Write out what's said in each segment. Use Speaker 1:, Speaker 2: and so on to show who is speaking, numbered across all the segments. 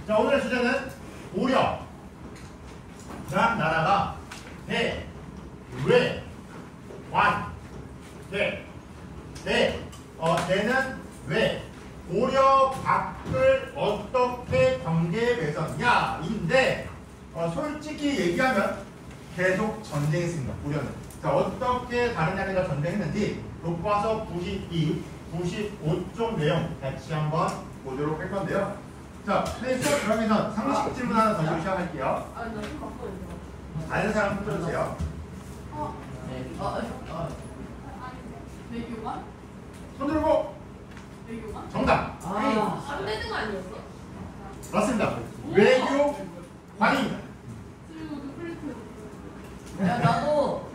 Speaker 1: 자, 오늘의 주제는 고려라는 나라가 대, 외, 관, 대, 대는 왜 고려 밖을 어떻게 관계에 맺었냐 인데 솔직히 얘기하면 계속 전쟁했습니다. 고려는. 자, 어떻게 다른 나라가 전쟁했는지 교과서 92, 95쪽 내용 같이 한번 보도록 할 건데요. 자, 수업 그러면 상식 질문 하나 더 시작할게요. 아는 사람 손 들어주세요.
Speaker 2: 외교관?
Speaker 1: 손 들고.
Speaker 2: 외교관?
Speaker 1: 정답.
Speaker 2: 안 되는 거 아니었어?
Speaker 1: 맞습니다. 외교관입니다.
Speaker 2: 그리고 그 플리트.
Speaker 3: 야 나도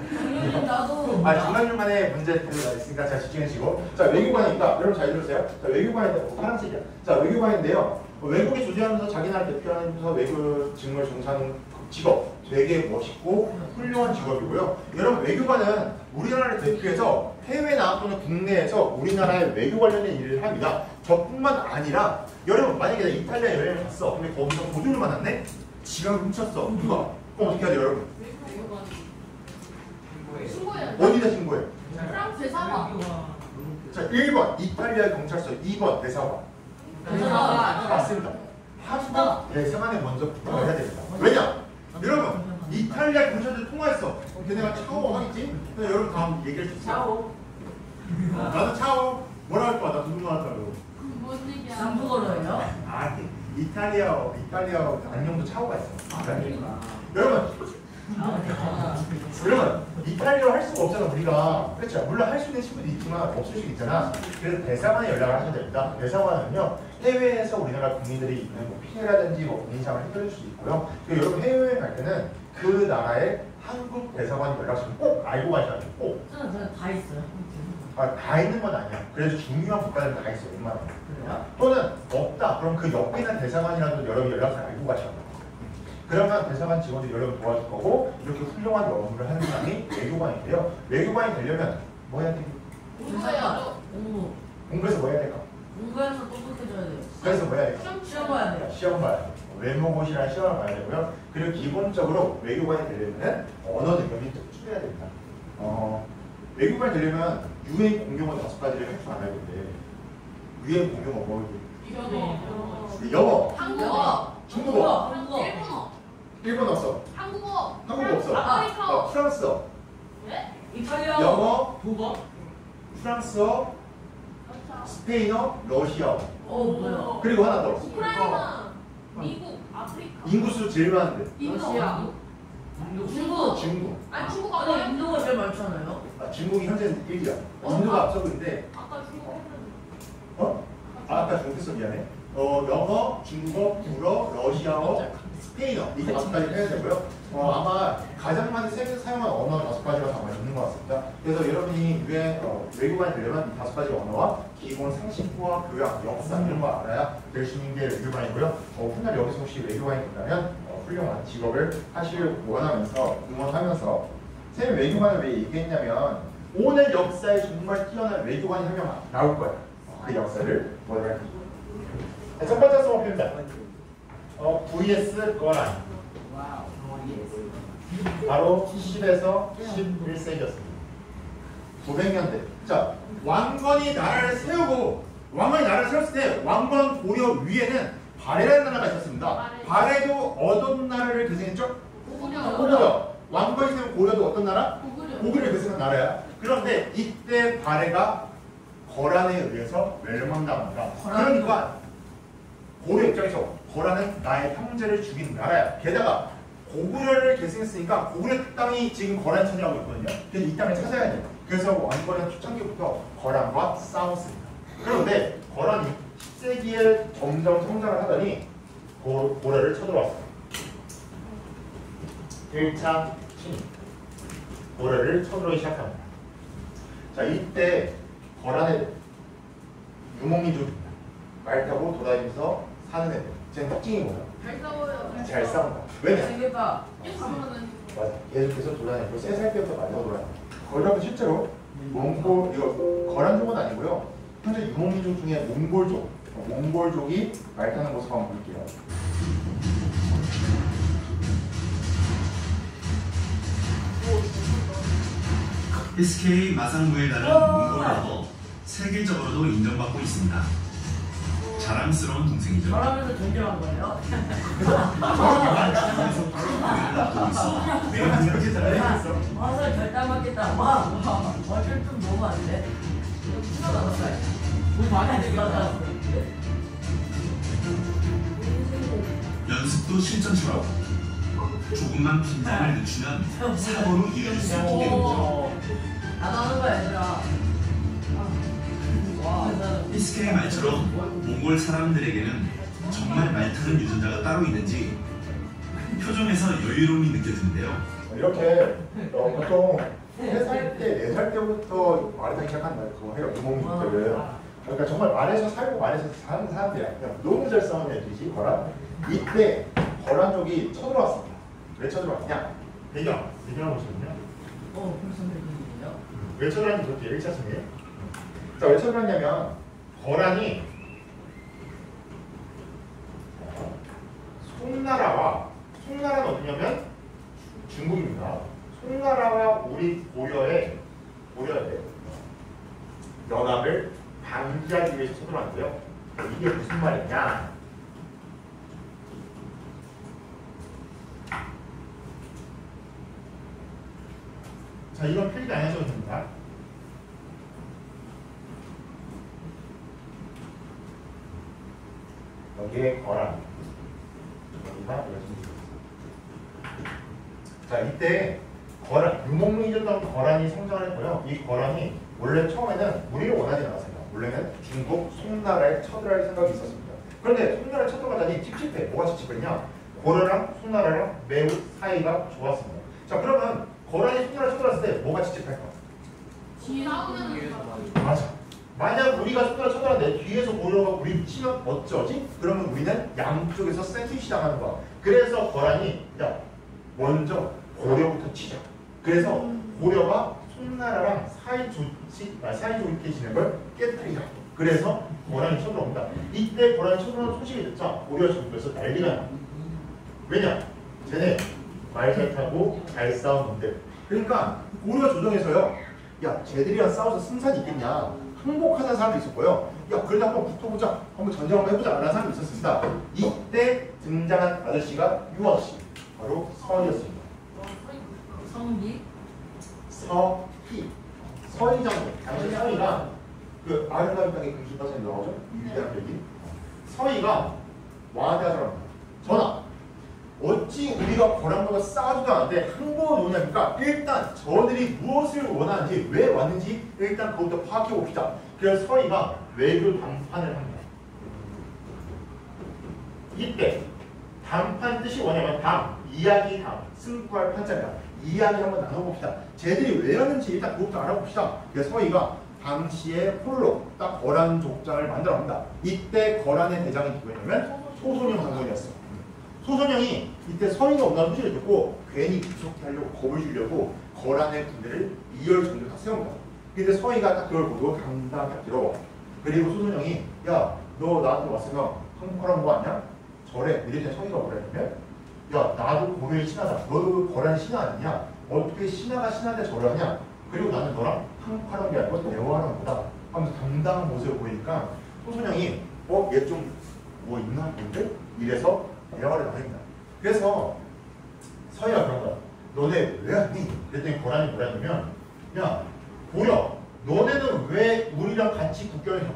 Speaker 1: 중간중간에 문제들이 있으니까 잘 집중해주시고. 자, 외교관입니다. 여러분 잘 들으세요. 자, 외교관인데 파란색이야. 자, 외교관인데요. 외국에 주재하면서 자기 나라 대표하면서 외교 직무를 종사하는 직업 되게 멋있고 훌륭한 직업이고요. 여러분, 외교관은 우리나라를 대표해서 해외나 또는 국내에서 우리나라의 외교 관련된 일을 합니다. 저뿐만 아니라 여러분, 만약에 내가 이탈리아 여행을 갔어. 근데 거기서 고졸을 만났네? 지갑을 훔쳤어. 누가? 그럼 어떻게 해야 돼요, 여러분?
Speaker 2: 외교관. 신고해야 돼.
Speaker 1: 어디다 신고해?
Speaker 2: 프랑스 대사관.
Speaker 1: 자, 1번 이탈리아 경찰서, 2번 대사관. 맞습니다. 한국 대사관에 먼저 부탁을 해야 됩니다. 왜냐? 여러분, 이탈리아 경찰들 통화했어. 그럼 걔네가 차오 하겠지? 근데 여러분 다음 얘기할 수 있어요.
Speaker 2: 차오.
Speaker 1: 나도 차오. 뭐라 할 거야? 나 두둥 하더라고.
Speaker 2: 뭔 얘기야?
Speaker 3: 중국어로요?
Speaker 1: 이탈리아 안녕도 차오가 있어. 여러분, 이탈리아어 할 수가 없잖아, 우리가. 그렇죠? 물론 할 수 있는 친구도 있지만 없을 수 있잖아. 그래서 대사관에 연락을 하셔야 됩니다. 대사관은요, 해외에서 우리나라 국민들이 있는 뭐 피해라든지 뭐 본인상을 해결할 수도 있고요. 그리고 여러분 해외여행 갈 때는 그 나라의 한국 대사관 연락처를 꼭 알고 가셔야 돼요. 꼭.
Speaker 3: 저는 다 있어요.
Speaker 1: 다 있는 건 아니야. 그래서 중요한 국가들은 다 있어요, 웬만하면.
Speaker 3: 그래요?
Speaker 1: 또는 없다. 그럼 그 옆에 있는 대사관이라도 여러분 연락처를 알고 가셔야 돼요. 그러면 대사관 직원들이 여러분 도와줄 거고, 이렇게 훌륭한 업무를 하는 사람이 외교관인데요. 외교관이 되려면 뭐 해야 돼요?
Speaker 2: 공부해야죠.
Speaker 1: 공부해서 뭐 해야 될까?
Speaker 3: 공부해서 똑똑해져야 돼요.
Speaker 1: 그래서 뭐 해야 될까?
Speaker 3: 시험 봐야 돼요.
Speaker 1: 시험 봐야 돼요. 외모고시라는 시험을 봐야 되고요. 그리고 기본적으로 외교관이 되려면 언어 능력이 충분해야 됩니다. 외교관이 되려면 유엔 공용어 5가지를 할 줄 알아야 되는데, 유엔 공용어 뭐지? 영어,
Speaker 2: 한국어.
Speaker 1: 중국어,
Speaker 2: 일본어.
Speaker 1: 일본어 없어.
Speaker 2: 한국어.
Speaker 1: 한국어 없어.
Speaker 2: 아프리카어.
Speaker 1: 프랑스어,
Speaker 2: 네?
Speaker 3: 이탈리아
Speaker 1: 영어,
Speaker 3: 도거?
Speaker 1: 프랑스어, 스페인어, 러시아어.
Speaker 3: 뭐야?
Speaker 1: 그리고 하나 더.
Speaker 2: 우크라이나. 미국. 아프리카.
Speaker 1: 인구수 제일 많은데.
Speaker 2: 인도.
Speaker 3: 러시아. 중국.
Speaker 1: 중국.
Speaker 2: 아니 중국
Speaker 3: 아니
Speaker 2: 아니에요?
Speaker 3: 인도가 제일 많잖아요.
Speaker 1: 중국이 현재 1위야. 인도가 앞서고 있는데,
Speaker 2: 아까 중국 했는데.
Speaker 1: 아까 중국 했어, 미안해. 영어, 중국어, 불어, 러시아어, 스페인어 이 5가지 해야 되고요. 아마 가장 많이 세계에서 사용하는 언어 5가지가 아마 있는 것 같습니다. 그래서 여러분이 외국관이 되려면 이 5가지 언어와 기본 상식과 교양, 역사 이런 거 알아야 될 수 있는 게 외교관이고요. 훗날 여기서 혹시 외교관이 된다면 훌륭한 직업을 하시길 원하면서 응원하면서 쌤이 외교관을 왜 얘기했냐면 오늘 역사에 정말 뛰어난 외교관이 한 명 나올 거예요. 그 역사를 보도록 할게요. 첫 번째 수업입니다. VS 거란. 바로 10에서 11세기였습니다. 900년대. 자, 왕건이 나라를 세우고, 왕건이 나라를 세웠을 때 왕건 고려 위에는 발해라는 나라가 있었습니다. 발해도 어떤 나라를 대승했죠? 고구려. 왕건이 세운 고려도 어떤 나라? 고구려를 대승한 나라야. 그런데 이때 발해가 거란에 의해서 멸망당합니다. 그러니까 고려 입장에서 거란은 나의 형제를 죽인 나라야. 게다가 고구려를 계승했으니까 고구려 땅이 지금 거란이 차지하고 있거든요. 그래서 이 땅을 찾아야 돼요. 그래서 왕건은 초창기부터 거란과 싸웠습니다. 그런데 거란이 10세기에 점점 성장을 하더니 고려를 쳐들어왔어요. 1차 침입. 고려를 쳐들어오기 시작합니다. 자, 이때 거란의 유목민족입니다. 말 타고 돌아다니면서 사는 애들. 제 특징이 뭐야?
Speaker 2: 잘 싸워요.
Speaker 1: 잘 싸운다. 왜냐?
Speaker 3: 세계가
Speaker 1: 맞아. 계속해서 돌아다니고 3살 때부터 말 타고 돌아다니고. 거란은 실제로 몽골, 이거 거란족은 아니고요. 현재 유목민족 중에 몽골족이 말 타는 모습 한번 볼게요.
Speaker 4: SK 마상무에 따른 몽골어도 세계적으로도 인정받고 있습니다. 자랑스러운 동생이죠.
Speaker 3: 저라면서 존경한 거예요?
Speaker 4: 계속 공연을 앞두고 있어 매우
Speaker 1: 이렇게 잘했어.
Speaker 3: 화살 절대 안 맞겠다. 어쩔 좀 너무 안 돼. 이거 풀어나갔어요. 돈 많이 들어갔어.
Speaker 4: 연습도 실전처럼 조금만 긴장을 늦추면 사고로 이어질 수 있기 때문이죠.
Speaker 3: 안 하는 거야, 얘들아. 와,
Speaker 4: SK의 말처럼 몽골 사람들에게는 정말 말타는 유전자가 따로 있는지 표정에서 여유로움이 느껴지는데요.
Speaker 1: 이렇게 보통 3살 때, 4살 때부터 말을 하기 시작한다. 그거 해요. 유목민들은. 그러니까 정말 말에서 살고 말에서 사는 사람들이야. 그냥 너무 잘 싸우는 애들이지, 거란. 이때 거란족이 쳐들어왔습니다. 왜 쳐들어왔냐? 배경을 보시면요.
Speaker 3: 벌써 배경이에요?
Speaker 1: 왜 쳐들어왔는지 그렇게 1차 승이에요. 자, 왜 쳐들어왔냐면 거란이 송나라는 어디냐면 중국입니다. 송나라와 우리 고려의 연합을 방지하기 위해서 쳐들어왔는데요. 이게 무슨 말이냐? 자, 이건 필기 안 해줘도 됩니다. 여기에 거란. 여기가 자, 이때 거란, 유목민이었던 거란이 성장을 했고요. 이 거란이 원래 처음에는 우리를 원하지 않았습니다. 원래는 중국 송나라에 쳐들어갈 생각이 있었습니다. 그런데 송나라에 쳐들어가다니 찝찝해. 뭐가 찝찝했냐? 고려랑 송나라랑 매우 사이가 좋았습니다. 자, 그러면 거란이 송나라에 쳐들어갔을 때 뭐가 찝찝할까?
Speaker 2: 싸우는
Speaker 1: 맞아. 만약 우리가 송나라 쳐들어갔는데 뒤에서 고려가 우리 치면 어쩌지? 그러면 우리는 양쪽에서 샌드위치 당하는 거야. 그래서 거란이 야, 먼저 고려부터 치자. 그래서 고려가 송나라랑 사이좋게 지낸 걸 깨뜨리자. 그래서 거란이 쳐들어옵니다. 이때 거란이 쳐들어오는 소식이 듣자 고려 정부에서 난리가 나. 왜냐? 쟤네 말 잘 타고 잘 싸우는데. 그러니까 고려 조정에서요. 야, 쟤들이랑 싸워서 승산이 있겠냐? 항복하는 사람도 있었고요. 야, 그래도 한번 붙어보자. 한번 전쟁 한번 해보자. 라는 사람이 있었습니다. 이때 등장한 아저씨가 유아씨. 바로 서희였습니다.
Speaker 3: 성기?
Speaker 1: 서희. 서희 장군. 당시 서희가 그 아름다운 땅에 금시 빠진 나오죠? 위대한 얘기. 서희가 왕한테 하더랍니다. 전하. 어찌 우리가 거란과 싸우지도 않는데 항복을 오냐니까 일단 저들이 무엇을 원하는지 왜 왔는지 일단 그것부터 파악해 봅시다. 그래서 서희가 외교 담판을 합니다. 이때 담판 뜻이 뭐냐면 이야기 승부할 판자입니다. 이야기 한번 나눠봅시다. 쟤들이 왜 왔는지 일단 그것부터 알아봅시다. 그래서 서희가 당시에 홀로 딱 거란 족장을 만들어갑니다. 이때 거란의 대장이 누구였냐면 소손영 장군이었어. 소선영이 이때 서희가 온다는 소식을 듣고 괜히 무섭게 하려고 겁을 주려고 거란의 군대를 2열 정도 다 세웁니다. 근데 서희가 딱 그걸 보고 당당하게 들어와. 그리고 소선영이 야, 너 나한테 왔으면 항복하라는 거 아니야? 저래. 이랬더니 서희가 뭐라 했냐면 야, 나도 고려의 신하다. 너도 거란의 신하 아니냐? 어떻게 신하가 신하인데 저래 하냐? 그리고 나는 너랑 항복하라는 게 아니고 대화하는 거다 하면서 당당한 모습을 보이니까 소선영이 얘 좀 뭐 있나 본데? 이래서 대화를 나눕니다. 그래서 서희가 그런 거야. 너네 왜 왔니? 그랬더니 거란이 뭐라 했냐면 야, 고려 너네는 왜 우리랑 같이 국경을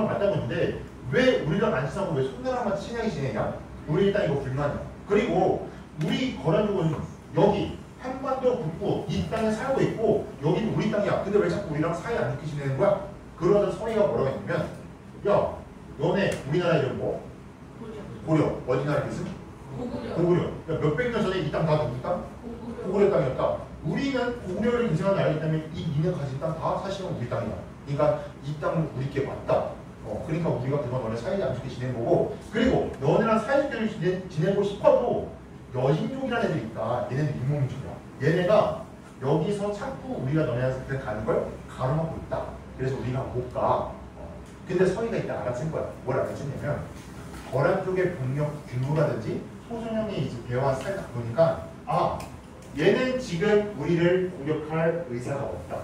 Speaker 1: 맞다고 했는데 왜 우리랑 안 친하고 왜 송나라만 친하게 지내냐? 우리 일단 이거 불만이야. 그리고 우리 거란족은 여기 한반도 북부 이 땅에 살고 있고 여기는 우리 땅이야. 근데 왜 자꾸 우리랑 사이 안 좋게 지내는 거야? 그러던 서희가 뭐라고 했냐면 야, 너네 우리나라 이름 뭐? 고려. 어디 나라 뜻은? 고구려. 그러니까 몇백 년 전에 이 땅 다 누구 땅? 고구려 땅이었다. 우리는 고구려를 인생한 나라이기 때문에 니네 가진 땅 다 사실은 우리 땅이야. 그러니까 이 땅은 우리께 맞다. 그러니까 우리가 그동안 너네 사이좋게 안 좋게 지낸 거고, 그리고 너네랑 사이좋게 지내고 싶어도 여신족이라는 애들이 있다. 얘네는 유목민족이야. 얘네가 여기서 자꾸 우리가 너네한테 가는 걸 가로막고 있다. 그래서 우리가 못 가. 근데 서희가 이때 알아챈 거야. 뭘 알아챘냐면 거란 쪽의 병력 규모라든지 소선영이 이제 배와 스타일을 보니까 얘는 지금 우리를 공격할 의사가 없다.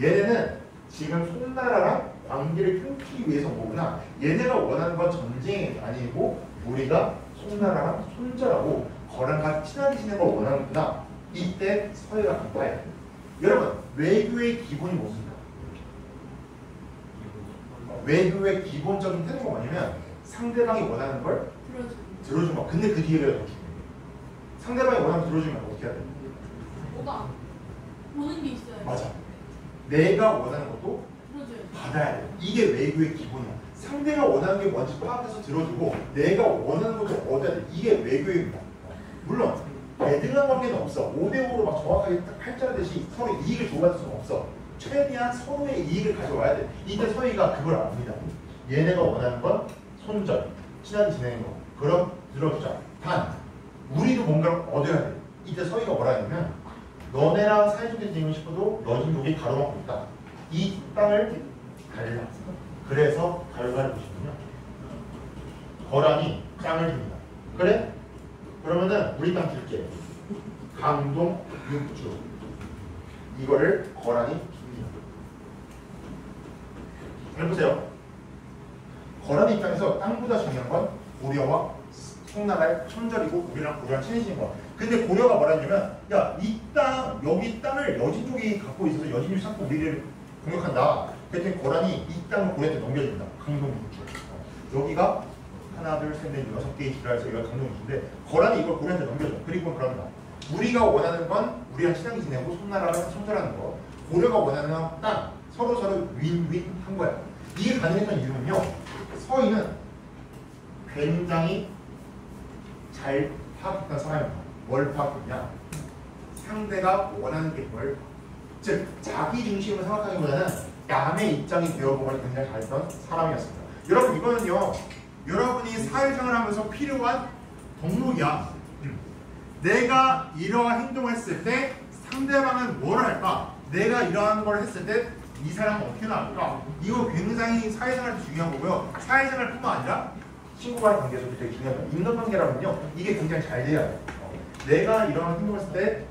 Speaker 1: 얘네는 지금 송나라랑 관계를 끊기 위해서 온 거구나. 얘네가 원하는 건 전쟁이 아니고 우리가 송나라랑 손절하고 거란과 친하게 지내는 걸 원하는구나. 이때 서해가 간파해야 돼. 여러분, 외교의 기본이 뭡니까? 외교의 기본적인 태도가 뭐냐면 상대방이 원하는 걸 들어주는 거. 근데 그 뒤에 더 중요해. 상대방이 원하는 걸 들어주면 어떻게 해야 돼?
Speaker 2: 뭐가 보는 게 있어요.
Speaker 1: 맞아. 내가 원하는 것도
Speaker 2: 들어줘요.
Speaker 1: 받아야 돼. 이게 외교의 기본이야. 상대가 원하는 게 뭔지 파악해서 들어주고 내가 원하는 것도 얻어야 돼. 이게 외교입니다. 물론 대등한 관계는 없어. 5대5로 막 정확하게 딱 팔자르듯이 서로 이익을 주고받을 수는 없어. 최대한 서로의 이익을 가져와야 돼. 이때 서희가 그걸 압니다. 얘네가 원하는 건 손절, 친하게 지내는 거. 그럼 들어주자. 단 우리도 뭔가를 얻어야 돼. 이때 서희가 뭐라 했냐면 너네랑 사이좋게 지내고 싶어도 너희 여기 가로막고 있다. 이 땅을 달라. 그래서 결과를 보시면요. 거란이 땅을 줍니다. 그래? 그러면은 우리 땅 줄게. 강동 6주. 이거를 거란이 줍니다. 잘 보세요. 거란 입장에서 땅보다 중요한 건 고려와 송나라의 손절이고 우리랑 고려랑 친해지는 거야. 근데 고려가 뭐라 했냐면 야, 이 땅, 여기 땅을 여진족이 갖고 있어서 여진족이 자꾸 우리를 공격한다. 그랬더니 거란이 이 땅을 고려한테 넘겨준다. 강동 6주. 여기가 하나, 둘, 셋, 넷, 6개의 지라에서 여기가 강동 6주인데 거란이 이걸 고려한테 넘겨줘. 그리고 그런다. 우리가 원하는 건 우리랑 친하게 지내고 손나라랑 손절하는 거. 고려가 원하는 건 땅. 서로 윈윈 한 거야. 이게 가능했던 이유는요. 서희는 굉장히 잘 파악했던 사람입니다. 뭘 파악했냐? 상대가 원하는 게 뭘, 즉 자기 중심으로 생각하기보다는 남의 입장이 되어보고 굉장히 잘했던 사람이었습니다. 여러분 이거는요. 여러분이 사회생활 하면서 필요한 덕목이야. 내가 이러한 행동을 했을 때 상대방은 뭘 할까? 내가 이러한 걸 했을 때 이 사람은 어떻게 나올까? 이거 굉장히 사회생활에서 중요한 거고요. 사회생활뿐만 아니라 친구와의 관계에서도 되게 중요합니다. 인간관계라면요. 이게 굉장히 잘 돼야 돼요. 내가 이러한 행동을 했을 때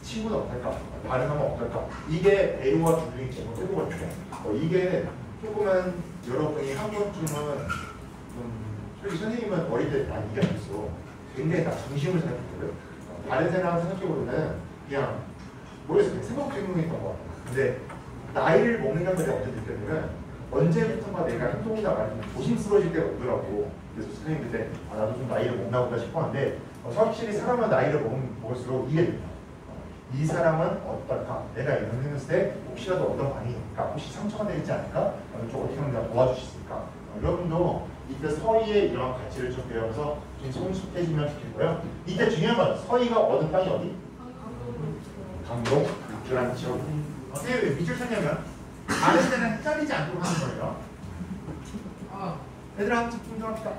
Speaker 1: 친구는 어떨까? 다른 사람은 어떨까? 이게 배우와 조중의 기본 태도거든요. 이게 조금은 여러분이 한 번쯤은 솔직히 선생님은 어릴 때 난 이게 아니었어. 굉장히 다 중심을 생각했거든. 다른 사람 생각해보면은 그냥 모르겠어요. 생각적인 것 같아요. 근데 나이를 먹는 감정이 언제 느꼈냐면 언제부턴가 내가 행동하다가 좀 조심스러워질 때가 오더라고. 그래서 선생님 그때 나도 좀 나이를 먹나 보다 싶었는데 확실히 사람은 나이를 먹을수록 이게 됩니다. 이 사람은 어떨까? 내가 이런 생각을 했을 때 혹시라도 어떤 반응일까? 혹시 상처가 되지 않을까? 좀 어떻게 하면 내가 도와줄 수 있을까? 여러분도 이때 서희의 이런 가치를 좀 배워서 좀 성숙해지면 좋겠고요. 이때 중요한 건 서희가 얻은 땅이 어디? 강동 육주라는 지역. 어떻게 왜 밑줄 쳤냐면 다른 데는 헷갈리지 않도록 하는 거예요. 얘들아 집중 좀 합시다.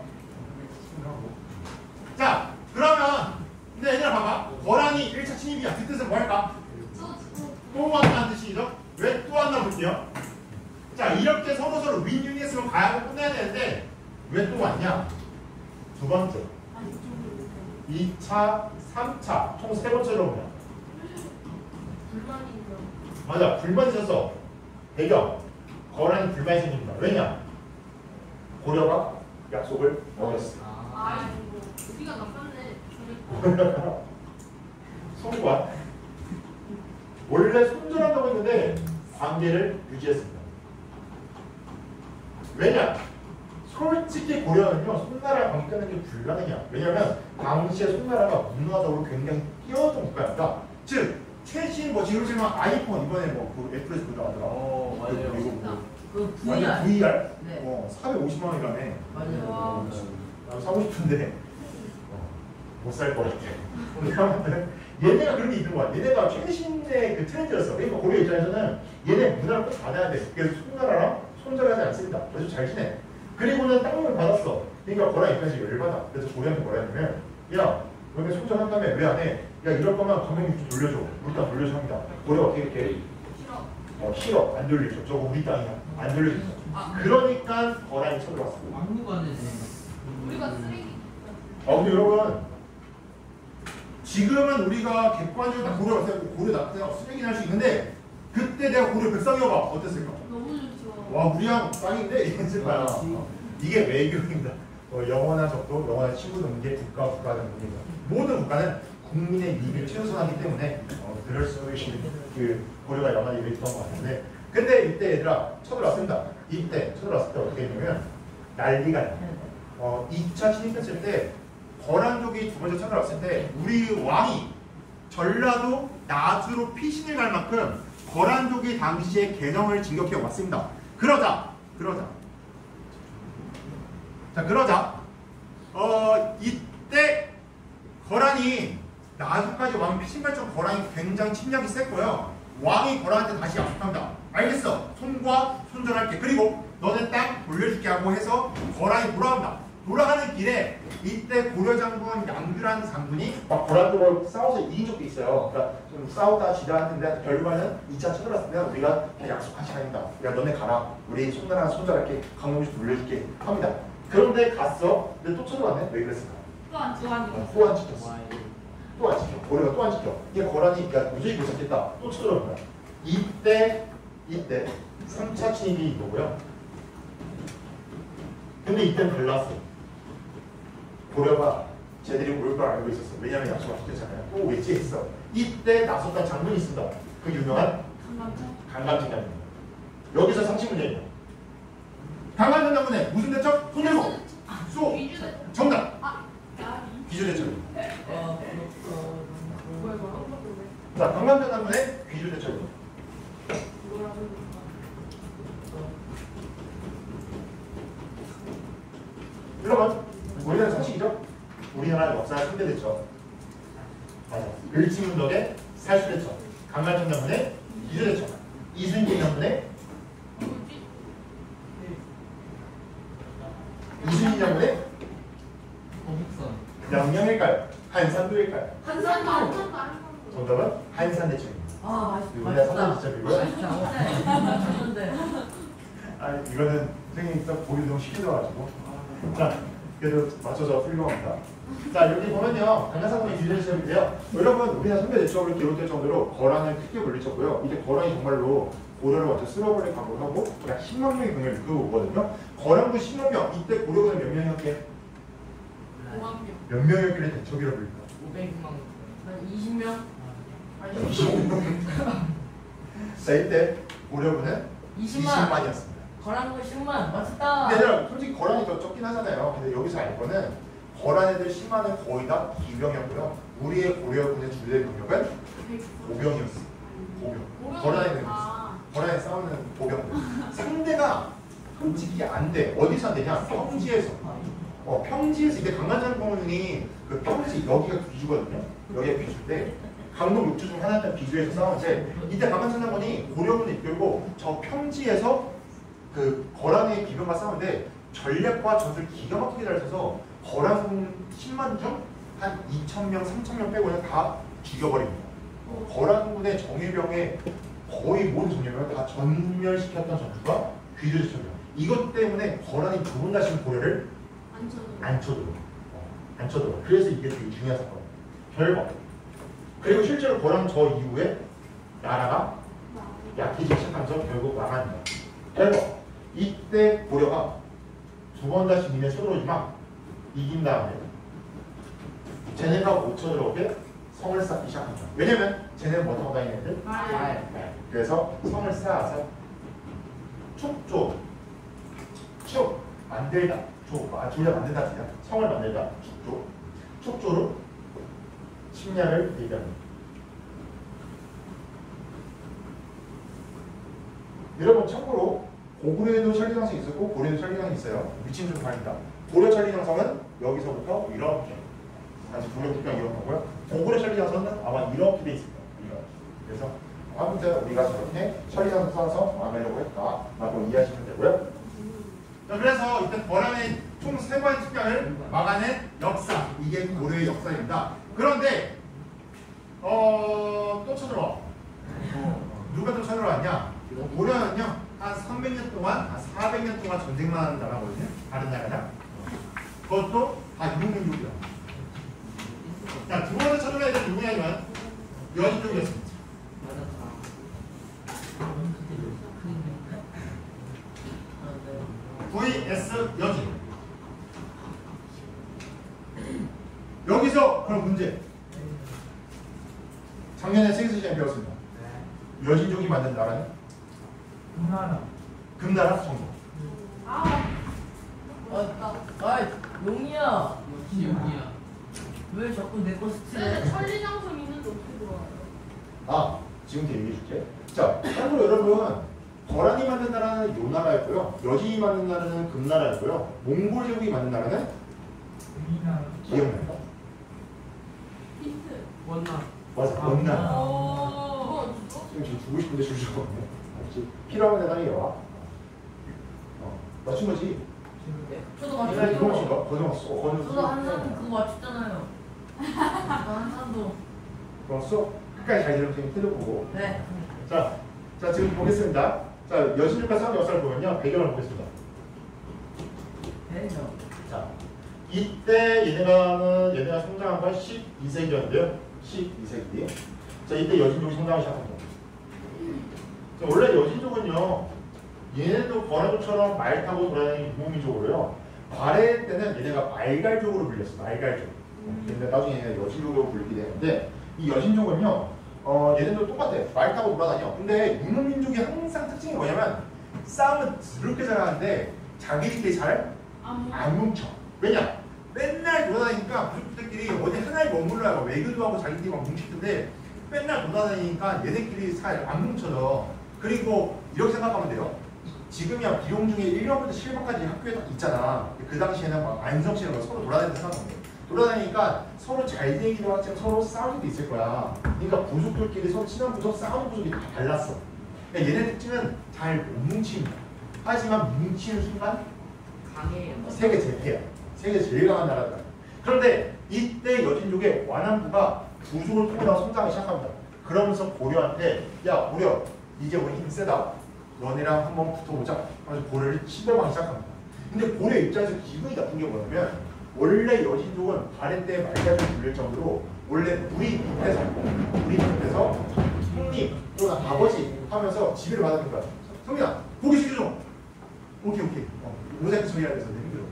Speaker 1: 자 그러면 근데 얘들아 봐봐. 거란이 1차 침입이야. 그 뜻은 뭐 할까? 또 왔다는 뜻이죠. 왜 또 왔나 볼게요. 자 이렇게 서로 윈윈했으면 가야하고 끝내야 되는데 왜 또 왔냐? 두 번째 2차, 3차 총 3번째로 오면 맞아. 불만이 있어서 배경 거란이 불만이 생깁니다. 왜냐? 고려가 약속을 어겼어.
Speaker 2: 아이고 우리가 나빴네.
Speaker 1: 송관 원래 손절한다고 했는데 관계를 유지했습니다. 왜냐? 솔직히 고려는요 송나라랑 관계 끊는 게 불가능이야. 왜냐면 당시에 송나라가 문화적으로 굉장히 뛰어났던 국가였다. 즉 최신 뭐 지금 보시면 아이폰 이번에 뭐 애플에서 그거 나왔더라.
Speaker 3: 맞아요.
Speaker 1: 이거 뭐
Speaker 3: 그
Speaker 1: 완전
Speaker 3: VR.
Speaker 1: VR?
Speaker 3: 네.
Speaker 1: 450만 원이라며.
Speaker 3: 맞아요.
Speaker 1: 나도 사고 싶은데 못 살 것 같아. 근데 아무튼 얘네가 그런 게 있는 거야. 얘네가 최신의 그 트렌드였어. 그러니까 고려 입장에서는 얘네 문화를 꼭 받아야 돼. 그래서 송나라랑 손절하지 않습니다. 그래서 잘 지내. 그리고는 땅을 받았어. 그러니까 거란 입장에서 열받아. 그래서 고려한테 뭐라 했냐면 야 너네 손절한다며 왜 안 해? 야 이럴 거면 강명육 좀 돌려줘. 우리 땅 돌려줘 합니다. 고려가 어떻게 이렇게 싫어. 안 돌려줘. 저거 우리 땅이야. 안 돌려줘. 그러니까 거란이 쳐들어왔어.
Speaker 3: 막무가내네.
Speaker 2: 우리가 쓰레기.
Speaker 1: 근데 여러분 지금은 우리가 객관적으로 다 고려 봤을 때 고려 나타내서 쓰레기 날 수 있는데 그때 내가 고려 백상여가 어땠을까?
Speaker 2: 너무 좋죠.
Speaker 1: 와 우리랑 짱인데 이랬을 거야. 이게 외교입니다. 영어나 적도, 영어나 친구 동계, 국가 등 문제입니다. 모든 국가는 국민의 이익을 최우선하기 때문에 그럴 수 있는 그 고려가 영원히 이랬던 것 같은데 근데 이때 얘들아 쳐들어왔습니다. 이때 쳐들어왔을 때 어떻게 했냐면 난리가 나요. 2차 침입했을 때 거란족이 두 번째 쳐들어왔을 때 우리 왕이 전라도 나주로 피신을 갈 만큼 거란족이 당시에 개성을 진격해 왔습니다. 그러자 이때 거란이 나주까지 왕 피신 갈 정도 거란이 굉장히 침략이 셌고요. 왕이 거란한테 다시 약속합니다. 알겠어. 손과 손절할게. 그리고 너네 땅 돌려줄게 하고 해서 거란이 돌아옵니다. 돌아가는 길에 이때 고려 장군 양규라는 장군이 막 거란족으로 싸워서 이긴 적도 있어요. 그러니까 좀 싸우다 지나왔는데 결과는 2차 쳐들어왔으면 우리가 그냥 약속한 시간이다. 야 너네 가라. 우리 손나라 손절할게. 강동식 돌려줄게 합니다. 그런데 갔어. 근데 또 쳐들어왔네. 왜 그랬을까?
Speaker 2: 또 안 찍어.
Speaker 1: 또 안 지켰어. 또 안 지켜. 고려가 또 안 지켜. 이게 거란이 그러니까 도저히 못 찾겠다. 또 쳐들어옵니다. 이때 3차 침입이 이거고요. 근데 이때는 달랐어. 고려가 쟤들이 올 걸 알고 있었어. 왜냐면 약속 안 지켰잖아요. 또 오겠지 했어. 이때 나섰던 장군이 있습니다. 그 유명한 강감찬 장군. 여기서 상식 문제입니다. 강감찬 장군의 무슨 대첩? 손들고 쏘. 정답. 귀주대첩. 자, 강감찬 장군의 귀주대첩입니다. 여러분, 우리나라 상식이죠? 우리나라 역사 3대 대첩. 맞아. 을지문덕의 살수대첩. 강감찬 장군의 귀주대첩. 이순신 장군의 명령일까요? 한산도일까요?
Speaker 2: 한산도.
Speaker 1: 정답은 한산대첩입니다.
Speaker 3: 아
Speaker 1: 우리나라 산산대첩이고요.
Speaker 3: 맛있는데.
Speaker 1: 아 이거는 선생님이 딱 보기 좀 시켜줘가지고 자 그래도 맞춰서 훌륭합니다. 자 여기 보면요 강간사건의 규제시험인데요. 여러분 우리나라 선배 대첩을 기록될 정도로 거란을 크게 물리쳤고요. 이제 거란이 정말로 고려를 완전 쓸어버릴 각오를 하고 약 10만 명의 병력을 이끌고 오거든요. 거란도 10만 명. 이때 고려군은 몇 명이었게?
Speaker 2: 5만 명.
Speaker 1: 몇 명이었길래 대첩이라고 부를까?
Speaker 3: 500만. 한 20명? 아니
Speaker 1: 20명. 자 이때 고려군은
Speaker 3: 20만.
Speaker 1: 20만이었습니다.
Speaker 3: 거란군 10만. 맞았다.
Speaker 1: 근데 얘들아 솔직히 거란이 더 적긴 하잖아요. 근데 여기서 알 거는 거란 애들 10만은 거의 다 기병이었고요. 우리의 고려군의 주대 병력은 보병이었어요. 보병. 거란에 있는 거란에 싸우는 보병들. 상대가 솔직히 안 돼. 어디서 안 되냐? 평지에서. 평지에서 이때 강간장군이 그 평지 여기가 귀주거든요. 여기가 귀주인데 강동 육주 중 하나였던 귀주에서 싸우는데 이때 강간장군이 고려군을 이끌고 저 평지에서 그 거란의 기병과 싸우는데 전략과 전술 기가 막히게 잘 써서 거란군 10만 중 한 2,000명, 3,000명 빼고는 다 죽여버립니다. 거란군의 정예병의 거의 모든 정예병을 다 전멸시켰던 전투가 귀주대첩이에요. 이것 때문에 거란이 두 번 다시 고려를 안 쳐들어. 그래서 이게 되게 중요한 사건이에요. 결과. 그리고 실제로 거란 저 이후에 나라가 약해지기 시작하면서 결국 망합니다. 결과. 이때 고려가 두 번 다시 민에 쳐들어오지만 이긴 다음에 쟤네가 못 쳐들어오게 성을 쌓기 시작합니다. 왜냐면 쟤네는 뭐 타고 다니는 애들? 말. 그래서 성을 쌓아서 축 만들다. 둘다 만든다 그냥 성을 만들다. 축조로 침략을 얘기합니다. 여러분 참고로 고구려에도 천리장성이 있었고 고려에도 천리장성이 있어요. 위치는 좀 다릅니다. 고려 천리장성은 여기서부터 이렇게 다시 고려 국경 이렇게 하고요. 고구려 천리장성은 아마 이렇게 돼 있습니다. 이렇게. 그래서 아무튼 우리가 저렇게 천리장성 써서 막으려고 했다 라고 이해하시면 되고요. 자, 그래서 이때 거란의 총 3번 침략을 막아낸 역사, 이게 고려의 역사입니다. 그런데 또 쳐들어와. 누가 또 쳐들어왔냐? 고려는요 한 300년 동안, 400년 동안 전쟁만 하는 나라거든요. 다른 나라랑. 그것도 다 유목민족이야. 자, 두 번째 쳐들어야 될 그럼 문제. 작년에 세계사 시간에 배웠습니다. 여진족이 만든 나라는?
Speaker 3: 금나라.
Speaker 1: 금나라 정도.
Speaker 2: 아.
Speaker 3: 아, 용이야.
Speaker 5: 기억이야.
Speaker 3: 왜 자꾸 내 거
Speaker 2: 네,
Speaker 3: 스틸해?
Speaker 2: 천리장성 있는데 어떻게 들어와요?
Speaker 1: 아, 지금부터 얘기해 줄게. 자, 참고로 여러분, 거란이 만든 나라는 요 나라였고요. 여진이 만든 나라는 금나라였고요. 몽골 제국이 만든 나라는 기억나요?
Speaker 2: 힌트.
Speaker 5: 원나.
Speaker 1: 맞아, 원나라.
Speaker 2: 오.
Speaker 1: 지금 주고 싶은데 줄 수가 없네. 알지? 필요하면 내가 얘기해와. 맞춘 거지?
Speaker 3: 저도
Speaker 1: 이거 맞춘
Speaker 3: 맞췄어요.
Speaker 1: 거? 거짓말했어.
Speaker 3: 저도 한 사람 그거 맞췄잖아요. 한 사람도.
Speaker 1: 그렇어? 끝까지 잘 들으면 지금 틀려보고.
Speaker 3: 네.
Speaker 1: 자, 지금 보겠습니다. 자, 여신족과 싸움 역사를 보면요. 배경을 보겠습니다.
Speaker 3: 네, 저.
Speaker 1: 자, 이때 얘네가 성장한 건 12세기였는데요. 12세기. 자, 이때 여신족이 성장하기 시작합니다. 자, 원래 여신족은요, 얘네도 거란족처럼 말 타고 돌아다니는 유목민족으로요. 발해 때는 얘네가 말갈족으로 불렸어. 말갈족. 근데 나중에 얘네가 여신족으로 불리게 되는데, 이 여신족은요, 얘네도 똑같아. 말 타고 돌아다녀. 근데 유목민족이 항상 특징이 뭐냐면, 싸움은 드럽게 잘하는데, 자기들끼리 잘 안 뭉쳐. 왜냐? 맨날 돌아다니니까 부족들끼리 어디 하나에 머물러야 외교도 하고 자기들이 막 뭉치던데 맨날 돌아다니니까 얘네끼리 잘 안 뭉쳐져. 그리고 이렇게 생각하면 돼요. 지금이야 비용 중에 1년부터 7번까지 학교에 딱 있잖아. 그 당시에는 막 안성시는 서로 돌아다니는 생각하면 돼. 돌아다니니까 서로 잘 되기도 하지만 서로 싸울 수도 있을 거야. 그러니까 부족들끼리 서로 친한 부족, 싸우는 부족이 다 달랐어. 그러니까 얘네 특징은 잘 못 뭉칩니다. 하지만 뭉치는 순간
Speaker 5: 강해요.
Speaker 1: 세계 제패야. 세계 제일 강한 나라다. 그런데 이때 여진족의 완안부가 부족을 통해서 성장하기 시작합니다. 그러면서 고려한테 야 고려 이제 우리 힘 세다. 너네랑 한번 붙어보자. 하면서 고려를 침범하기 시작합니다. 근데 고려 입장에서 기분이 나쁜 게 뭐냐면 원래 여진족은 발해 때 말까지 불릴 정도로 원래 우리 밑에서 형님 또는 아버지 하면서 지배를 받았던 거야. 성민아 고개 숙여줘. 오케이. 모자이크 처리해야 돼서 힘들어.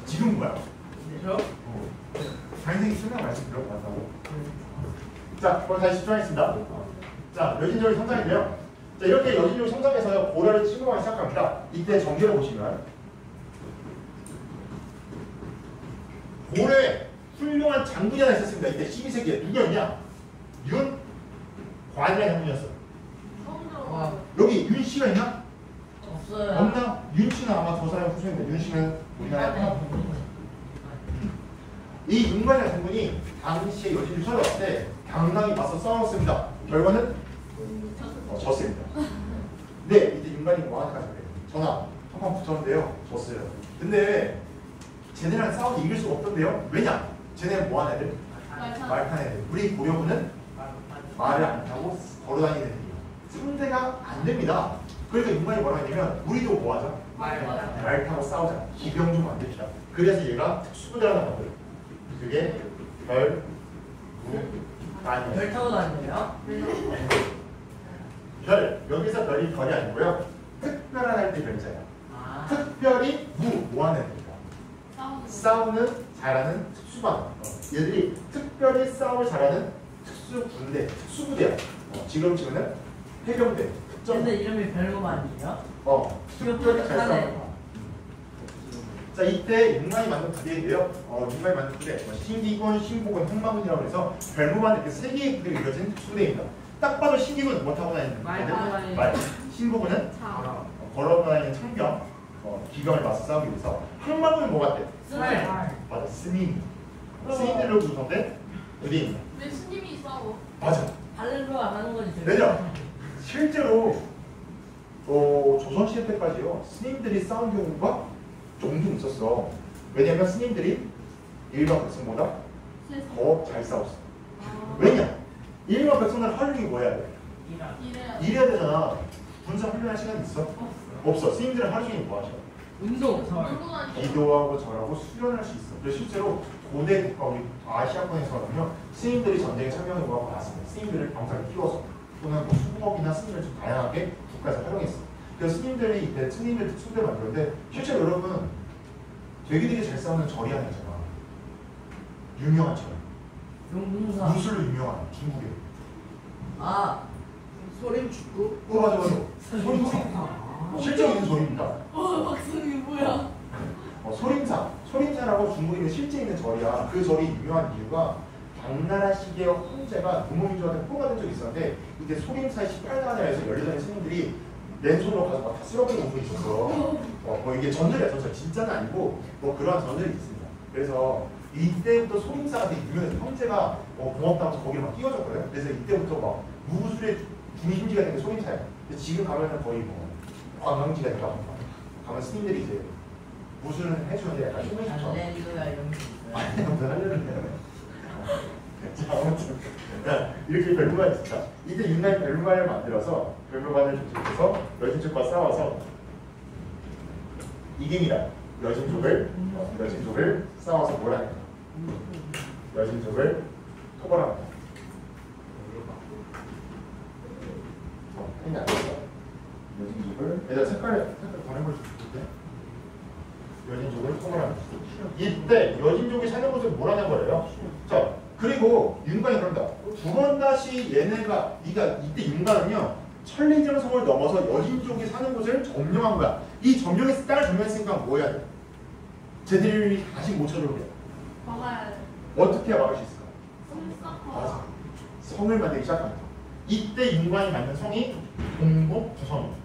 Speaker 1: 지금 뭐야?
Speaker 5: 저?
Speaker 1: 선생님 설명 말씀 들어봤다고. 자, 그럼 다시 집중하겠습니다. 자, 여진족이 성장인데요. 자, 이렇게 여진족이 성장해서 고려를 침범하기 시작합니다. 이때 전개를 보시면 고려에 훌륭한 장군이 하나 있었습니다. 이때 12세기에 누구였냐? 윤관이라는 장군이었어.
Speaker 2: 처음 들어봐요.
Speaker 1: 여기 윤 씨가 있나?
Speaker 3: 없어요.
Speaker 1: 없나? 윤 씨는 아마 저 사람의 후손인데 윤 씨는 우리나라에 하나. 이 윤관이라는 장군이 당시에 여진족이 찾아왔을 때 당당히 맞서 싸웠습니다. 결과는 졌습니다. 근데 이제 윤관이 뭐하니까 그래. 전화 한번 붙었는데요. 졌어요. 근데 쟤네랑 싸워도 이길 수가 없던데요. 왜냐? 쟤네는 뭐하는 애들? 말 타는 애들. 우리 고려군은 말을 안 타고 걸어다니는 애들이에요. 상대가 안 됩니다. 그러니까 윤관이 뭐라고 했냐면 우리도 뭐하자? 말 타고 싸우자. 기병 좀 만듭시다. 그래서 얘가 특수부대 하나 만들어. 그게 별
Speaker 3: 별 타고 다니네요.
Speaker 1: 별, 여기서 별이 별이 아니고요. 특별한 할 때 별자야. 특별히 뭐하는 애들이야? 싸우는 잘하는 특수반. 얘들이 특별히 싸움을 잘하는 특수군대, 특수부대야. 지금은 해병대, 특전.
Speaker 3: 근데 이름이 별거 아니에요?
Speaker 1: 특별히 잘 싸우는 거야. 자, 이때 윤관이 만든 부대인데요. 윤관이 만든 부대, 신기군, 신복은, 항마군이라고 해서 별무만 이렇게 세 개의 부대가 이루어진 특수부대입니다. 딱 봐도 신기군 뭐 타고 다니는
Speaker 5: 말 타고 다니는
Speaker 1: 말. 신복은 걸어 다니는 창병, 기병을 맞서 싸우기 위해서. 항마군은 뭐 같대?
Speaker 3: 스멜.
Speaker 1: 맞아, 스님. 스님들로 구성된 부대입니다.
Speaker 2: 왜 스님이 싸워?
Speaker 1: 맞아.
Speaker 3: 할렐루야 안 하는 거지.
Speaker 1: 왜냐? 실제로 조선시대 때까지요 스님들이 싸운 경우가 종종 있었어. 왜냐면 스님들이 일반 백성보다 더 잘 싸웠어. 왜냐? 일반 백성들은 하루 종일 뭐 해야 돼?
Speaker 2: 이래야
Speaker 1: 일해야 되잖아. 군사 훈련할 시간이 있어? 없어. 스님들은 하루 종일 뭐 하셔?
Speaker 5: 운동.
Speaker 1: 기도하고 절하고 수련할 수 있어. 그래서 실제로 고대 국가 우리 아시아권에서는요 스님들이 전쟁에 참여하는 경우가 많았습니다. 스님들을 병사를 키워서 또는 뭐 수복이나 스님을 좀 다양하게 국가에서 활용했어. 그래서 스님들이 이때 스님들 특수대 만들었는데 실제로 여러분 되게 잘 싸우는 절이 하나 있잖아. 유명한 절.
Speaker 3: 용궁사.
Speaker 1: 무술로 유명한 중국에.
Speaker 3: 아.
Speaker 5: 소림 축구.
Speaker 1: 맞아. 소림사. 실제 있는 절입니다.
Speaker 2: 박승이 뭐야?
Speaker 1: 소림사라고 중국에 실제 있는 절이야. 그 절이 유명한 이유가 당나라시기의 황제가 노무민주한테 포로가 된 적이 있었는데 이때 소림사의 18단에서 열리던 스님들이 맨손으로 가서 막 다 쓸어버리는 경우가 있었어. 뭐 이게 전설이야, 전설. 진짜는 아니고 뭐 그러한 전설이 있습니다. 그래서 이때부터 소림사가 되게 유명해서 황제가 고맙다면서 거기를 막 띄워줬거든. 그래서 이때부터 막 무술의 중심지가 된 게 소림사야. 근데 지금 가면은 거의 뭐 관광지가 있다. 가면 스님들이 이제 무술은 해주는데 약간 힘을 줘.
Speaker 3: 할렐루야 이런 게
Speaker 1: 아니,
Speaker 3: 있어요.
Speaker 1: 아무튼 하려는 자, 아무튼 이렇게 별무관이 있었다. 이때 윤난이 별무관을 만들어서 별무관을 조직해서 여진족과 싸워서 이깁니다. 여진족을 싸워서 뭘 합니까? 여진족을 토벌합니다. 힘이 안 됐어. 여진족을 얘들아 색깔 다른 걸 줄게. 여진족을 토벌합니다. 이때 여진족이 사는 곳을 뭘 하는 거예요? 자, 그리고 윤관이 그런다. 두 번 다시 얘네가 이때 윤관은요 천리정성을 넘어서 여진족이 사는 곳을 점령한 거야. 이 점령했을 땅을 점령했으니까 뭐 해야 돼? 쟤들이 다시 못 찾아오게
Speaker 2: 막아야 돼.
Speaker 1: 어떻게 막을 수 있을까?
Speaker 2: 성사커.
Speaker 1: 맞아. 성을 만들기 시작합니다. 이때 윤관이 만든 성이 동북부성입니다.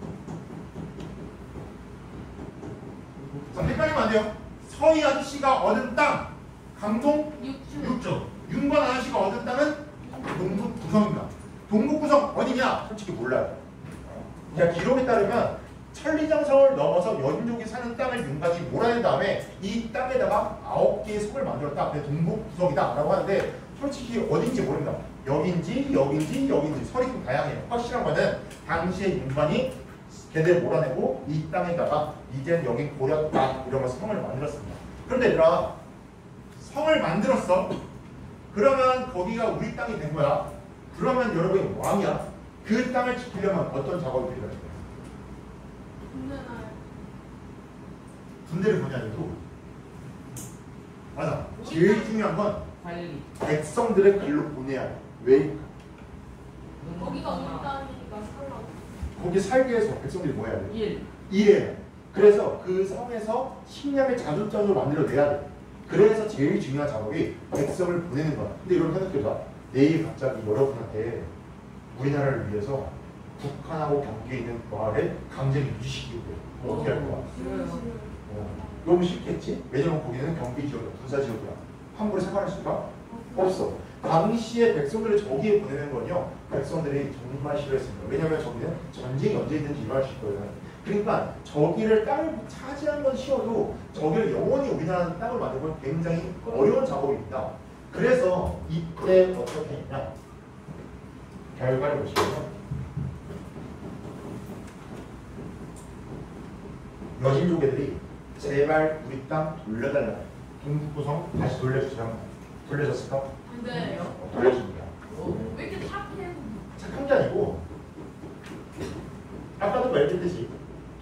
Speaker 1: 자, 헷갈리면 안 돼요. 서희 아저씨가 얻은 땅 강동 6조. 윤관 아저씨가 얻은 땅은 동북부성입니다. 동북부성 어디냐? 솔직히 몰라요. 그냥 기록에 따르면 천리장성을 넘어서 여진족이 사는 땅을 윤관이 몰아낸 다음에 이 땅에다가 9개의 성을 만들었다. 그게 동북부성이다 라고 하는데 솔직히 어딘지 모릅니다. 여긴지 설이 좀 다양해요. 확실한 거는 당시에 윤관이 걔들 몰아내고 이 땅에다가 이젠 여긴 고렸다 이러면서 성을 만들었습니다. 그런데 얘들아 성을 만들었어. 그러면 거기가 우리 땅이 된 거야. 그러면 여러분이 왕이야. 그 땅을 지키려면 어떤 작업이 필요할까요? 군대를 보내야돼도 맞아. 제일 중요한 건
Speaker 5: 관리.
Speaker 1: 백성들의 길로 보내야 돼. 왜?
Speaker 2: 거기가 우리 땅이니까 살라고.
Speaker 1: 거기 살기 위해서 백성들이 뭐 해야 돼?
Speaker 5: 일.
Speaker 1: 일해야 돼. 그래서 그 성에서 식량을 자주자주 만들어내야 돼. 그래서 제일 중요한 작업이 백성을 보내는 거야. 근데 여러분 생각해봐. 내일 갑자기 여러분한테 우리나라를 위해서 북한하고 경계에 있는 마을에 강제로 유지시키고 그래. 뭐 어떻게 할 거야? 너무 싫겠지? 왜냐면 거기는 경비 지역이야, 군사 지역이야. 함부로 생활할 수가 없어. 당시에 백성들을 저기에 보내는 건요, 백성들이 정말 싫어했습니다. 왜냐면 저기는 전쟁이 언제 있는지 일어나실 거예요. 그러니까 저기를 땅을 차지한 건 쉬워도 저기를 영원히 우리나라 땅을 만들면 굉장히 어려운 작업입니다. 그래서 이때 어떻게 했냐? 결과를 보시면 여진족애들이 제발 우리 땅 돌려달라. 동북부성 다시 돌려주세요. 돌려줬을까?
Speaker 2: 근데
Speaker 1: 돌려줍니다.
Speaker 2: 왜 이렇게 착해?
Speaker 1: 착한 게 아니고 아까도 말했듯이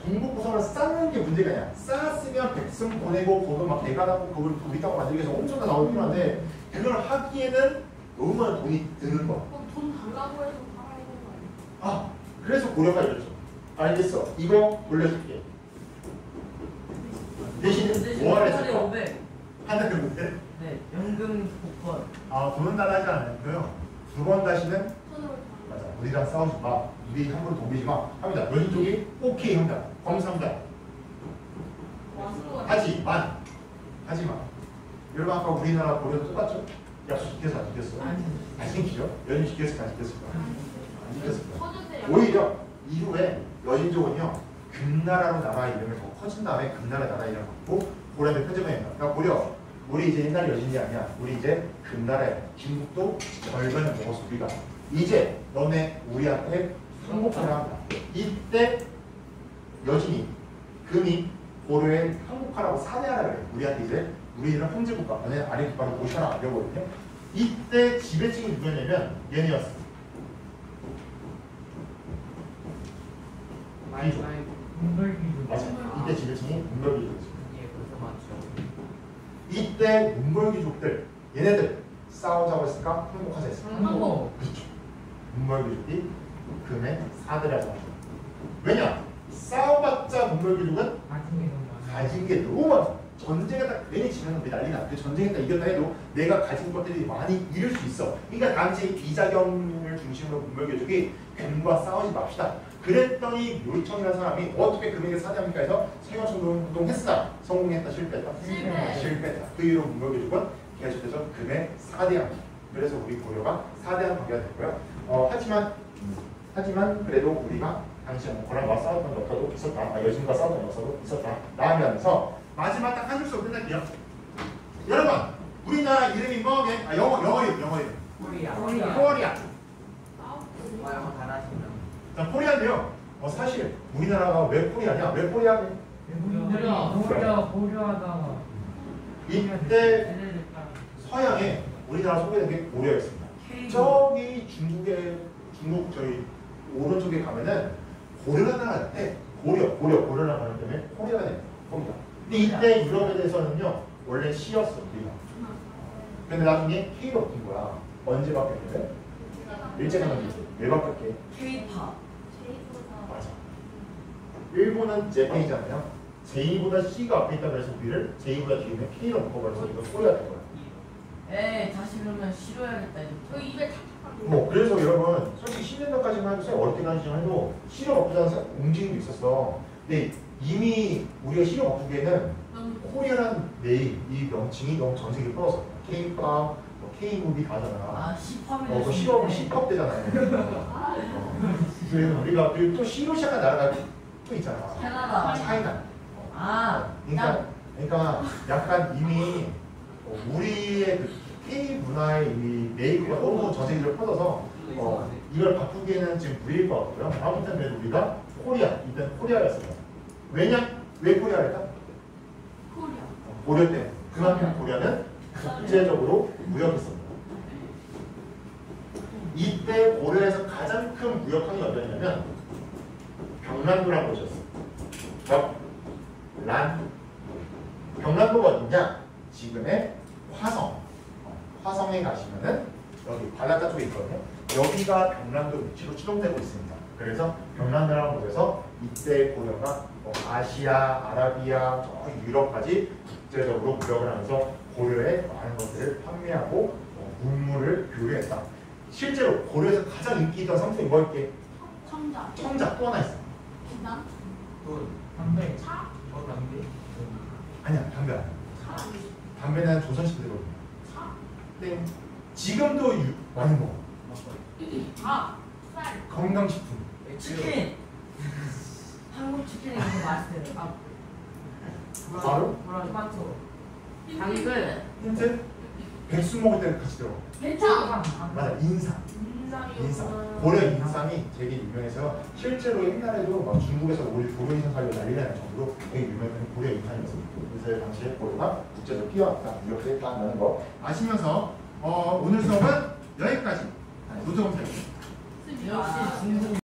Speaker 1: 동북부성을 쌓는 게 문제가 아니야. 쌓았으면 백성 보내고 그거 막 개간하고 그걸 우리 땅을 만들기 위해서 엄청난 나올 필요한데 그걸 하기에는 너무 많은 돈이 드는 거야.
Speaker 2: 그럼 돈 달라고 해서 살아야 되는 거 아니야?
Speaker 1: 아, 그래서 고려가 이랬죠. 알겠어. 이거 돌려줄게. 대신 뭐 하라 했을까?
Speaker 3: 500.
Speaker 1: 하나 그런데
Speaker 3: 네, 연금 복권.
Speaker 1: 아, 돈은 달라하지 않았고요. 두 번 다시는
Speaker 2: 손으로 다.
Speaker 1: 맞아. 우리랑 싸우지 마. 우리 함부로 동비지 마. 합니다. 여진 쪽이 오케이 합니다. 검사합니다.
Speaker 2: 와서
Speaker 1: 하지만 여러분 아까 우리나라 고려도 똑같죠? 약속 지켜서 안 지켰어? 안 지키죠? 여진 지켰을까 안 지켰을까? 안 지켰을까?
Speaker 2: 서준대
Speaker 1: 오히려 이후에 여진족은요 금나라로 나라 이름을 더 커진 다음에 금나라 나라 이름을 갖고 고려를 편집합니다. 그러니까 고려 우리 이제 옛날 여진이 아니야. 우리 이제 금나라야. 중국도 절반을 먹어서 우리가 이제 너네 우리한테 항복하라 합니다. 이때 여진이 금이 고려에 항복하라고 사내하라 그래. 우리한테 이제 우리는 황제국가 너네 아래 국가로 모셔라 이러거든요. 이때 지배층이 누구냐면 얘네였어.
Speaker 5: 마이.
Speaker 3: 문벌기준.
Speaker 1: 맞아. 이때 지배층이 문벌기족이었어.
Speaker 5: 예, 벌써 맞죠.
Speaker 1: 이때 문벌귀족들 얘네들 싸우자고 했을까? 항복하자 했을까?
Speaker 2: 항복.
Speaker 1: 그렇죠. 문벌귀족이 금의 사대라고 하죠. 왜냐? 싸워봤자 문벌귀족은 가진 게 너무 많아. 전쟁에다 괜히 지면 우리 난리 나. 근데 전쟁에다 이겼다 해도 내가 가진 것들이 많이 잃을 수 있어. 그러니까 당시 비자경을 중심으로 문벌귀족이 금과 싸우지 맙시다. 그랬더니 묘청이라는 사람이 어떻게 금에게 사대합니까 해서 세관청동 했으나 성공했다 실패했다? 실패했다. 그 이후로 문벌귀족은 계속해서 금에 사대합니다. 그래서 우리 고려가 사대한 관계가 됐고요. 하지만 그래도 우리가 당시에 고려와 싸웠던 역사도 있었다. 여신과 싸웠던 역사도 있었다. 나아가면서 마지막 딱 한 줄씩 끝낼게요. 여러분, 우리나라 이름이 뭐게? 영어 이름. 코리아.
Speaker 3: 영어 잘하시면.
Speaker 1: 자, 코리아인데요. 사실 우리나라가 왜 코리아냐? 왜 코리아냐?
Speaker 5: 고려하다가
Speaker 1: 이때 서양에 우리나라 소개된 게 고려였습니다. 저기 중국 저희 오른쪽에 가면은 고려라는 나라 때 고려라는 나라 때문에 코리아가 됩니다. 코리아. 근데 이때 유럽에 대해서는요 원래 C였어 우리가. 근데 나중에 K로 바뀐 거야. 언제 바뀌었냐면 일제강점기 왜 바뀌었게?
Speaker 3: K-pop.
Speaker 1: 맞아. 일본은 제페이잖아요. J보다 C가 앞에 있다 그래서 우리를 J보다 뒤에 있는 K로 바꿔버려서 이거 코리아 된 거야.
Speaker 3: 에이 다시 그러면 싫어야겠다
Speaker 2: 그
Speaker 3: 이제.
Speaker 2: 입에 탁탁하고.
Speaker 1: 뭐 그래서 여러분 솔직히 10년도까지만 해도 어렵게 가시지만 해도 C로 바꾸자는 움직임도 있었어. 근데 이미 우리가 C로 바꾸기에는 코리아라는 네임, 이 명칭이 너무 전 세계에 퍼졌어. K-pop, K-movie 다잖아.
Speaker 3: 아 C팝이.
Speaker 1: 그 C업은 C컵 되잖아요. 그래서 우리가 그리고 또 C로 시작한 나라가 또 있잖아.
Speaker 3: 캐나다.
Speaker 1: 차이나.
Speaker 3: 아.
Speaker 1: 그러니까 약간 이미 우리의 그 K 문화의 이미 네이버가 너무 전 세계적으로 퍼져서 이걸 바꾸기에는 지금 무리일 것 같고요. 아무튼 그래도 우리가 코리아, 이때는 코리아였습니다. 왜 코리아일까?
Speaker 2: 코리아.
Speaker 1: 고려 때 그만큼 고려는 국제적으로 무역했습니다. 이때 고려에서 가장 큰 무역항이 어디였냐면 경란도라는 곳이었어요. 경란도가 어디냐? 지금의 화성에 가시면은 여기 바닷가 쪽에 있거든요. 여기가 경란도 위치로 추정되고 있습니다. 그래서 경란도라는 곳에서 이때 고려가 아시아, 아라비아, 유럽까지 국제적으로 무역을 하면서 고려에 많은 것들을 판매하고 문물을 교류했다. 실제로 고려에서 가장 인기 있던 상품이 뭐였게? 청자 또 하나 있어.
Speaker 2: 기남.
Speaker 5: 담배
Speaker 2: 차.
Speaker 1: 아니야 담배 아니야.
Speaker 2: 차.
Speaker 1: 담배는 조선시대거든요.
Speaker 2: 차.
Speaker 1: 땡. 지금도 많이 먹어.
Speaker 2: 밥. 쌀.
Speaker 1: 건강식품.
Speaker 3: 치킨. 한국 치킨이 이렇게 맛있어요.
Speaker 1: 바로
Speaker 3: 토마토.
Speaker 2: 당근.
Speaker 1: 힌트? 백숙 먹을 때 같이 들어.
Speaker 2: 대창.
Speaker 1: 맞아 인삼. 인삼. 고려 인삼이 되게 유명해서 실제로 옛날에도 막 중국에서 우리 고려 인삼 살려 난리가 날 정도로 되게 유명한 고려 인삼이었습니다. 그래서 당시에 고려가 국제적으로 뛰어왔다 이렇게 했다는 거 아시면서 오늘 수업은 여기까지. 노트 검사입니다.
Speaker 3: 역시 중국.